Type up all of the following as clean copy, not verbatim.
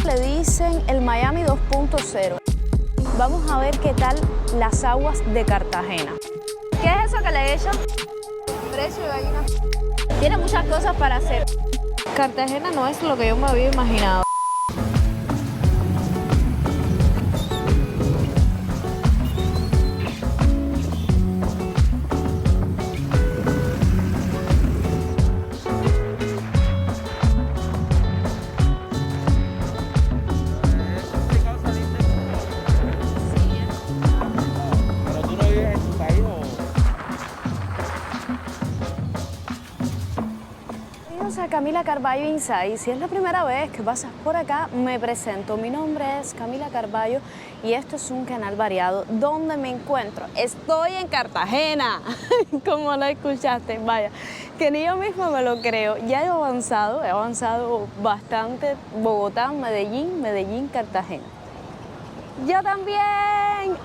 le dicen el Miami 2.0. Vamos a ver qué tal las aguas de Cartagena. ¿Qué es eso que le he hecho? Precio de gallina. Tiene muchas cosas para hacer. Cartagena no es lo que yo me había imaginado. A Camila Carballo Insight. Si es la primera vez que pasas por acá, me presento. Mi nombre es Camila Carballo y esto es un canal variado donde me encuentro. Estoy en Cartagena, como lo escuchaste, vaya, que ni yo misma me lo creo. Ya he avanzado bastante. Bogotá, Medellín, Cartagena. Yo también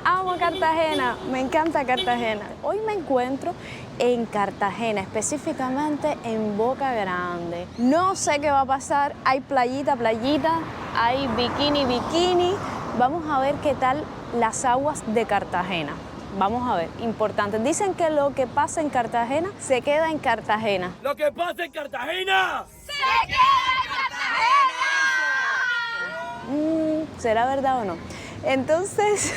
amo Cartagena, me encanta Cartagena. Hoy me encuentro en Cartagena, específicamente en Boca Grande. No sé qué va a pasar, hay playita, hay bikini. Vamos a ver qué tal las aguas de Cartagena. Vamos a ver, importante. Dicen que lo que pasa en Cartagena se queda en Cartagena. ¡Lo que pasa en Cartagena! ¡Se queda en Cartagena! ¿Será verdad o no? Entonces,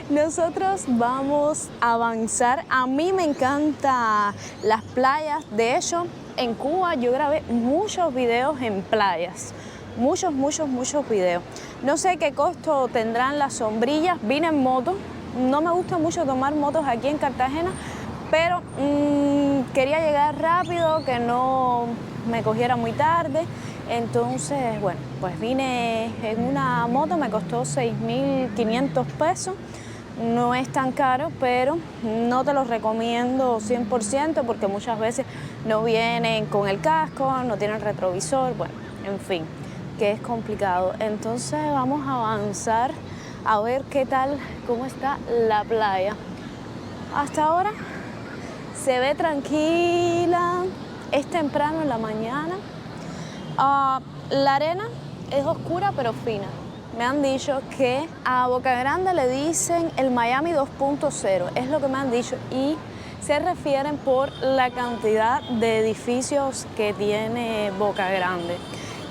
nosotros vamos a avanzar. A mí me encantan las playas. De hecho, en Cuba yo grabé muchos videos en playas. Muchos videos. No sé qué costo tendrán las sombrillas. Vine en moto. No me gusta mucho tomar motos aquí en Cartagena, pero quería llegar rápido, que no me cogiera muy tarde. Entonces, bueno, pues vine en una moto, me costó 6.500 pesos. No es tan caro, pero no te lo recomiendo 100% porque muchas veces no vienen con el casco, no tienen retrovisor, bueno, en fin, que es complicado. Entonces vamos a avanzar a ver qué tal, cómo está la playa. Hasta ahora se ve tranquila, es temprano en la mañana. La arena es oscura pero fina. Me han dicho que a Boca Grande le dicen el Miami 2.0, es lo que me han dicho, y se refieren por la cantidad de edificios que tiene Boca Grande.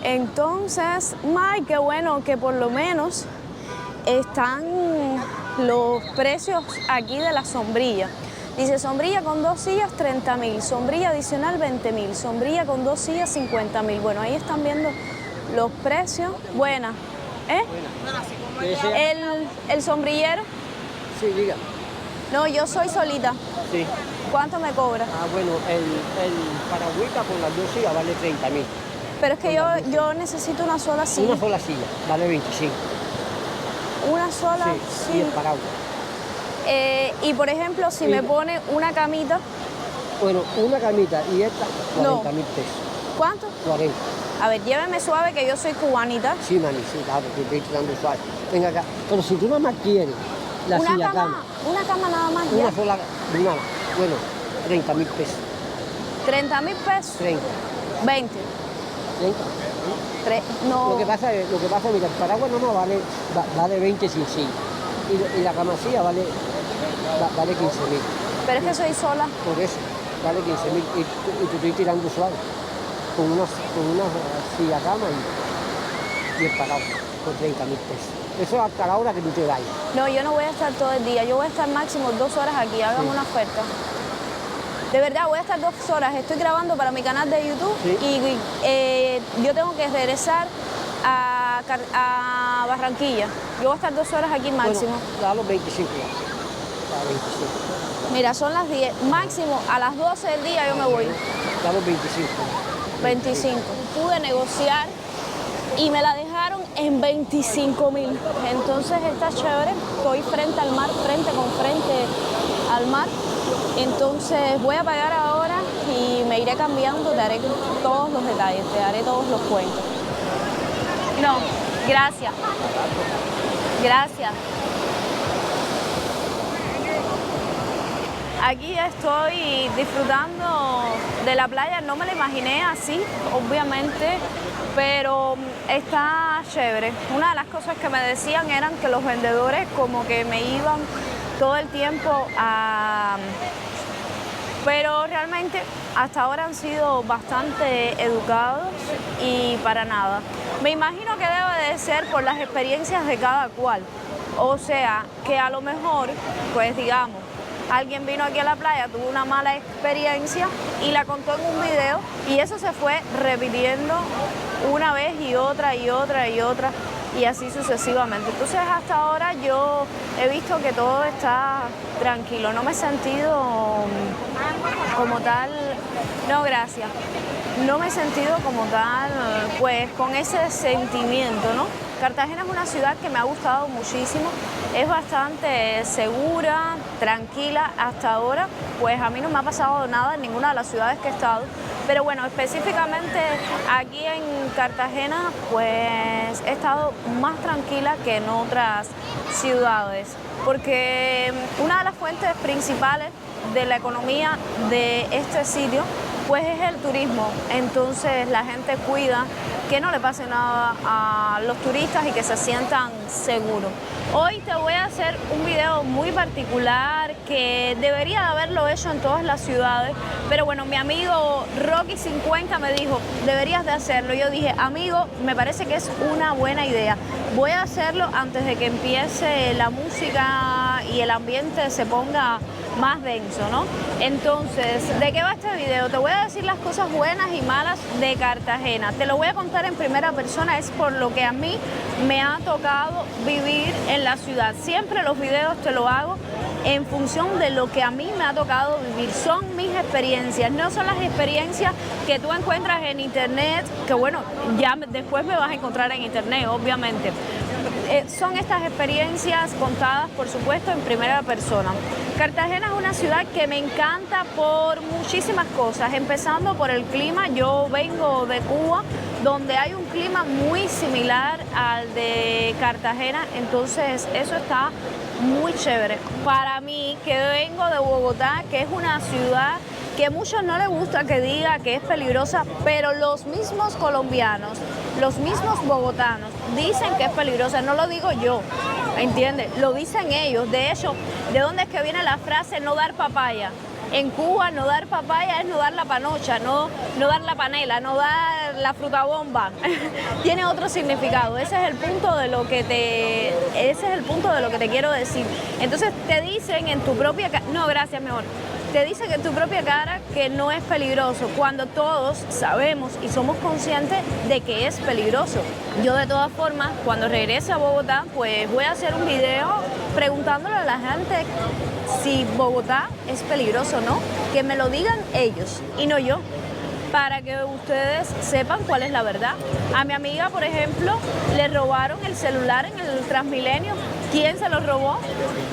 Entonces, ay, qué bueno que por lo menos están los precios aquí de la sombrilla. Dice sombrilla con 2 sillas 30.000, sombrilla adicional 20.000, sombrilla con 2 sillas 50.000. Bueno, ahí están viendo los precios. Buena. ¿El sombrillero? Sí, diga. No, yo soy solita. Sí. ¿Cuánto me cobra? Bueno, el paragüita con las 2 sillas vale 30.000. Pero es que yo necesito una sola silla. Una sola silla, vale 25. ¿Una sola? Sí. Y el paraguas. Y por ejemplo, si me pone una camita. Bueno, una camita y esta, 40.000 pesos. ¿Cuánto? 40. A ver, lléveme suave que yo soy cubanita. Sí, mami, sí, claro, te estoy tirando suave. Venga acá. Pero si tú nada más quieres la silla cama. Una cama nada más. Una ya. sola, nada. Bueno, 30.000 pesos. 30.000 pesos. 30. 20. 30. No. Lo que pasa, mira, el paraguas nomás vale 20 sin silla. Y la camasilla vale 15.000. Pero es que soy sola. Por eso, vale 15.000 y te estoy tirando suave. Con una silla cama y el paraguas por 30.000 pesos. Eso hasta la hora que tú te vayas. No, yo no voy a estar todo el día. Yo voy a estar máximo 2 horas aquí. Hágame una oferta. De verdad, voy a estar 2 horas. Estoy grabando para mi canal de YouTube y yo tengo que regresar a Barranquilla. Yo voy a estar 2 horas aquí máximo. Bueno, da los 25 ya. Da 25. Mira, son las 10. Máximo a las 12 del día yo me voy. Da los 25. 25. Pude negociar y me la dejaron en 25.000. Entonces está chévere. Estoy frente al mar, frente al mar. Entonces voy a pagar ahora y me iré cambiando, te haré todos los detalles, te daré todos los cuentos. No, gracias. Gracias. Aquí estoy disfrutando de la playa, no me la imaginé así, obviamente, pero está chévere. Una de las cosas que me decían eran que los vendedores como que me iban todo el tiempo a... Pero realmente hasta ahora han sido bastante educados y para nada. Me imagino que debe de ser por las experiencias de cada cual. O sea, que a lo mejor, pues digamos, alguien vino aquí a la playa, tuvo una mala experiencia y la contó en un video y eso se fue repitiendo una vez y otra y otra y otra y así sucesivamente. Entonces hasta ahora yo he visto que todo está tranquilo, no me he sentido como tal, no gracias, no me he sentido como tal pues con ese sentimiento, ¿no? Cartagena es una ciudad que me ha gustado muchísimo, es bastante segura, tranquila hasta ahora, pues a mí no me ha pasado nada en ninguna de las ciudades que he estado, pero bueno, específicamente aquí en Cartagena pues he estado más tranquila que en otras ciudades, porque una de las fuentes principales de la economía de este sitio pues es el turismo, entonces la gente cuida que no le pase nada a los turistas y que se sientan seguros. Hoy te voy a hacer un video muy particular que debería de haberlo hecho en todas las ciudades, pero bueno, mi amigo Rocky50 me dijo, deberías de hacerlo. Yo dije, amigo, me parece que es una buena idea. Voy a hacerlo antes de que empiece la música y el ambiente se ponga más denso, ¿no? Entonces, ¿de qué va este video? Te voy a decir las cosas buenas y malas de Cartagena. Te lo voy a contar en primera persona, es por lo que a mí me ha tocado vivir en la ciudad. Siempre los videos te lo hago en función de lo que a mí me ha tocado vivir. Son mis experiencias, no son las experiencias que tú encuentras en internet, que bueno, ya después me vas a encontrar en internet, obviamente. Son estas experiencias contadas, por supuesto, en primera persona. Cartagena es una ciudad que me encanta por muchísimas cosas, empezando por el clima. Yo vengo de Cuba, donde hay un clima muy similar al de Cartagena, entonces eso está muy chévere. Para mí, que vengo de Bogotá, que es una ciudad que a muchos no les gusta que diga que es peligrosa, pero los mismos colombianos, los mismos bogotanos dicen que es peligrosa, no lo digo yo, ¿entiendes? Lo dicen ellos. De hecho, ¿de dónde es que viene la frase no dar papaya? En Cuba no dar papaya es no dar la panocha, no dar la panela, no dar la fruta bomba. Tiene otro significado. Ese es el punto de lo que te quiero decir. Entonces te dicen en tu propia no, gracias, mi amor. Te dicen en tu propia cara que no es peligroso, cuando todos sabemos y somos conscientes de que es peligroso. Yo de todas formas, cuando regrese a Bogotá, pues voy a hacer un video preguntándole a la gente si Bogotá es peligroso o no, que me lo digan ellos y no yo, para que ustedes sepan cuál es la verdad. A mi amiga, por ejemplo, le robaron el celular en el Transmilenio. ¿Quién se lo robó?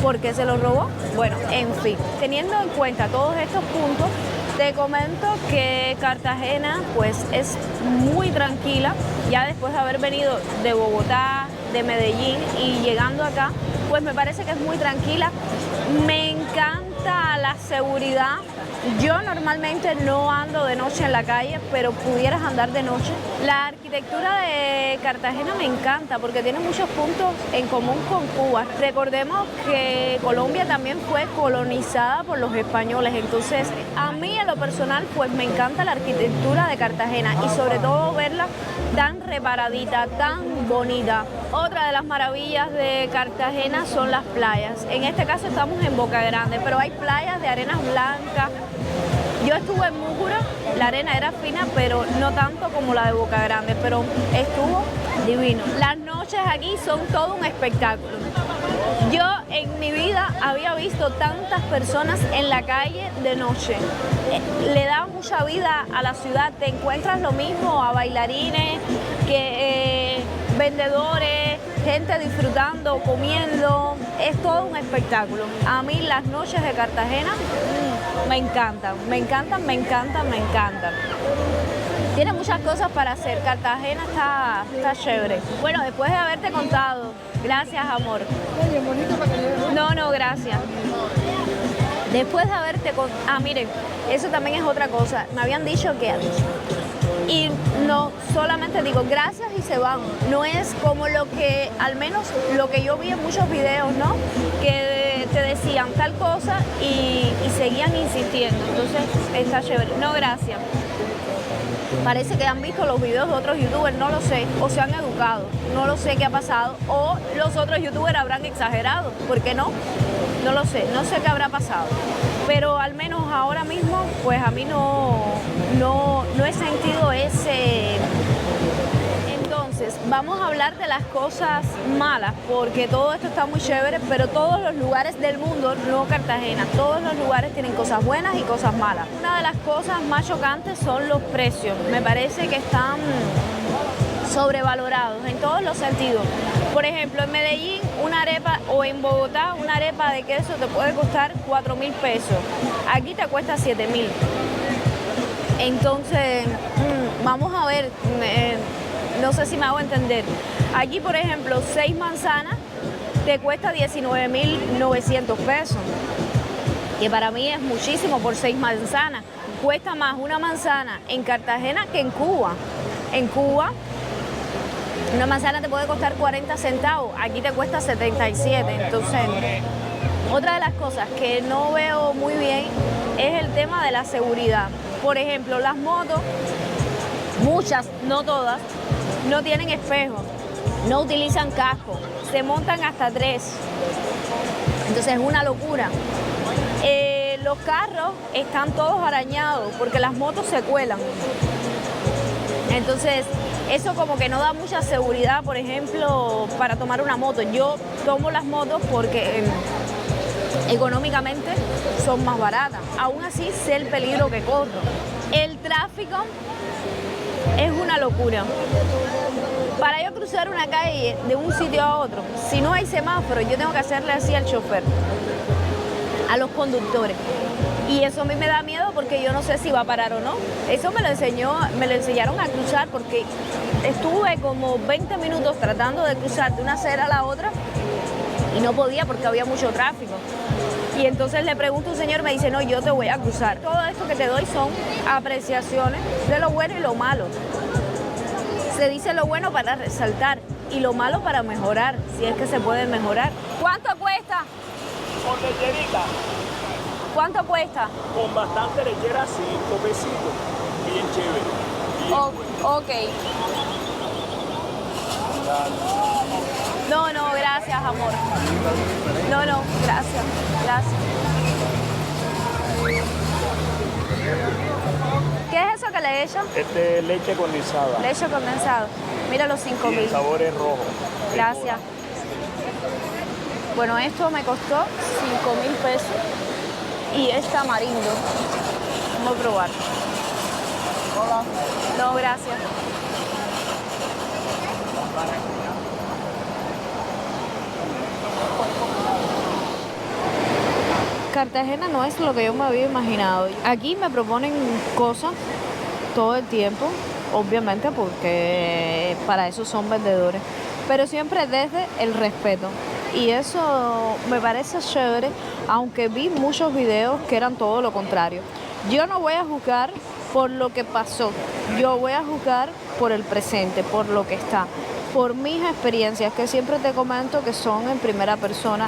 ¿Por qué se lo robó? Bueno, en fin, teniendo en cuenta todos estos puntos, te comento que Cartagena pues es muy tranquila, ya después de haber venido de Bogotá, de Medellín y llegando acá, pues me parece que es muy tranquila. Me encanta la seguridad. Yo normalmente no ando de noche en la calle, pero pudieras andar de noche. La arquitectura de Cartagena me encanta porque tiene muchos puntos en común con Cuba. Recordemos que Colombia también fue colonizada por los españoles, entonces a mí en lo personal pues me encanta la arquitectura de Cartagena y sobre todo verla tan reparadita, tan bonita. Otra de las maravillas de Cartagena son las playas. En este caso estamos en Boca Grande, pero hay playas de arenas blancas. Yo estuve en Múcura, la arena era fina, pero no tanto como la de Boca Grande, pero estuvo divino. Las noches aquí son todo un espectáculo. Yo en mi vida había visto tantas personas en la calle de noche. Le da mucha vida a la ciudad, te encuentras lo mismo a bailarines, que vendedores, gente disfrutando, comiendo, es todo un espectáculo. A mí las noches de Cartagena me encantan, me encantan, me encantan, me encantan. Tiene muchas cosas para hacer, Cartagena está chévere. Bueno, después de haberte contado, gracias amor. No, gracias. Después de haberte contado, miren, eso también es otra cosa. Me habían dicho que Y no solamente digo gracias y se van. No es como lo que, al menos lo que yo vi en muchos videos, ¿no? Que te decían tal cosa y seguían insistiendo. Entonces está chévere. No, gracias. Parece que han visto los videos de otros youtubers, no lo sé, o se han educado, no lo sé qué ha pasado, o los otros youtubers habrán exagerado, ¿por qué no? No lo sé, no sé qué habrá pasado. Pero al menos ahora mismo, pues a mí no he sentido ese... Entonces, vamos a hablar de las cosas malas, porque todo esto está muy chévere, pero todos los lugares del mundo, no Cartagena, todos los lugares tienen cosas buenas y cosas malas. Una de las cosas más chocantes son los precios. Me parece que están sobrevalorados en todos los sentidos. Por ejemplo, en Medellín una arepa, o en Bogotá una arepa de queso te puede costar 4.000 pesos. Aquí te cuesta 7.000. Entonces, vamos a ver, no sé si me hago entender. Aquí, por ejemplo, 6 manzanas te cuesta 19.900 pesos. Que para mí es muchísimo por 6 manzanas. Cuesta más una manzana en Cartagena que en Cuba. En Cuba, una manzana te puede costar 40 centavos, aquí te cuesta 77. Entonces, otra de las cosas que no veo muy bien es el tema de la seguridad. Por ejemplo, las motos, muchas, no todas, no tienen espejo, no utilizan casco, se montan hasta 3. Entonces es una locura. Los carros están todos arañados porque las motos se cuelan. Entonces, eso como que no da mucha seguridad, por ejemplo, para tomar una moto. Yo tomo las motos porque económicamente son más baratas. Aún así, sé el peligro que corro. El tráfico es una locura. Para yo cruzar una calle de un sitio a otro, si no hay semáforo, yo tengo que hacerle así al chofer, a los conductores. Y eso a mí me da miedo porque yo no sé si va a parar o no. Eso me lo enseñaron a cruzar porque estuve como 20 minutos tratando de cruzar de una acera a la otra y no podía porque había mucho tráfico. Y entonces le pregunto a un señor, me dice, no, yo te voy a cruzar. Todo esto que te doy son apreciaciones de lo bueno y lo malo. Se dice lo bueno para resaltar y lo malo para mejorar, si es que se puede mejorar. ¿Cuánto cuesta? Con lecherita, ¿Cuánto cuesta? con bastante lechera, 5 pesitos. Bien chévere. Bien bueno. Ok. No, gracias, amor. No, gracias. ¿Qué es eso que le echan? Este es leche condensada. Leche condensado. Mira los 5.000. Y el sabor es rojo. Gracias. Bueno, esto me costó 5.000 pesos y es tamarindo. Vamos a probar. Hola. No, gracias. Cartagena no es lo que yo me había imaginado. Aquí me proponen cosas todo el tiempo, obviamente porque para eso son vendedores, pero siempre desde el respeto. Y eso me parece chévere, aunque vi muchos videos que eran todo lo contrario. Yo no voy a juzgar por lo que pasó, yo voy a juzgar por el presente, por lo que está, por mis experiencias, que siempre te comento que son en primera persona.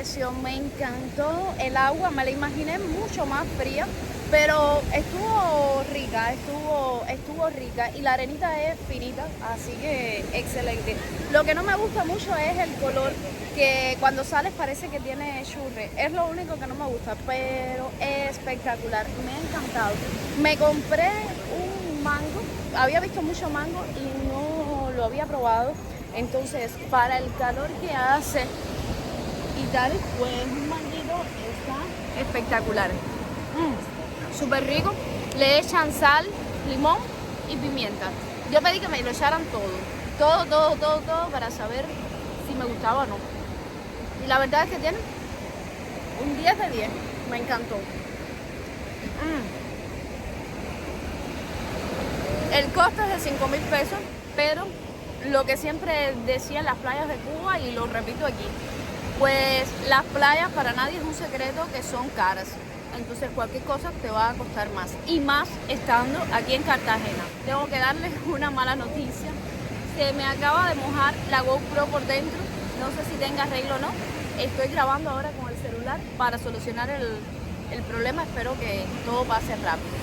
precio, me encantó el agua, me la imaginé mucho más fría, pero estuvo rica, estuvo rica y la arenita es finita, así que excelente. Lo que no me gusta mucho es el color, que cuando sales parece que tiene churre, es lo único que no me gusta, pero es espectacular, me ha encantado. Me compré un mango, había visto mucho mango y no lo había probado, entonces para el calor que hace y tal, pues un manguito está espectacular. Súper rico, le echan sal, limón y pimienta. Yo pedí que me lo echaran todo para saber si me gustaba o no. Y la verdad es que tiene un 10 de 10, me encantó. El costo es de 5.000 pesos, pero lo que siempre decía en las playas de Cuba, y lo repito aquí, pues las playas para nadie es un secreto que son caras. Entonces cualquier cosa te va a costar más. Y más estando aquí en Cartagena. Tengo que darles una mala noticia. Se me acaba de mojar la GoPro por dentro. No sé si tenga arreglo o no. Estoy grabando ahora con el celular para solucionar el problema. Espero que todo pase rápido.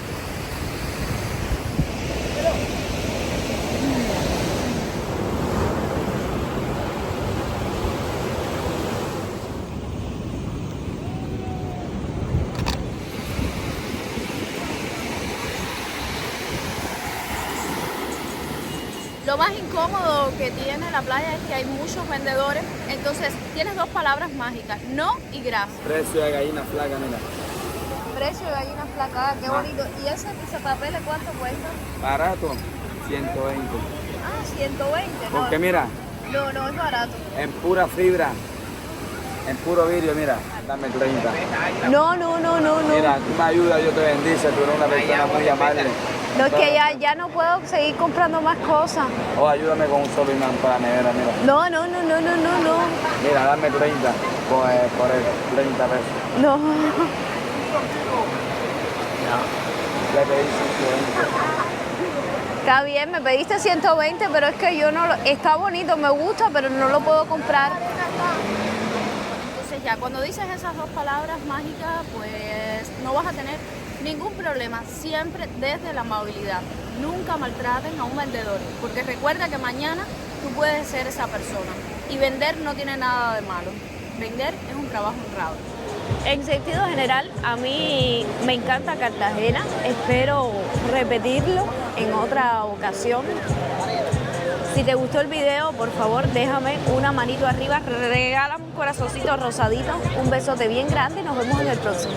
Lo más incómodo que tiene la playa es que hay muchos vendedores, entonces tienes dos palabras mágicas, no y gracias. Precio de gallina flaca, mira. Precio de gallina flaca, qué bonito. ¿Y ese pisapapeles cuánto cuesta? Barato, 120. Ah, 120, no. Porque mira, No es barato. en pura fibra, en puro vidrio, mira, dame 30. No. Mira, tú me ayudas, yo te bendice, tú eres una persona muy amable. No, es que ya no puedo seguir comprando más cosas. Oh, ayúdame con un solo imán para la nevera, mira. No. Mira, dame 30 por el 30 pesos. No. Le pedí 120. Está bien, me pediste 120, pero es que yo no lo... Está bonito, me gusta, pero no lo puedo comprar. Entonces ya, cuando dices esas dos palabras mágicas, pues no vas a tener ningún problema, siempre desde la amabilidad. Nunca maltraten a un vendedor, porque recuerda que mañana tú puedes ser esa persona. Y vender no tiene nada de malo. Vender es un trabajo honrado. En sentido general, a mí me encanta Cartagena. Espero repetirlo en otra ocasión. Si te gustó el video, por favor, déjame una manito arriba, regálame un corazoncito rosadito, un besote bien grande y nos vemos en el próximo.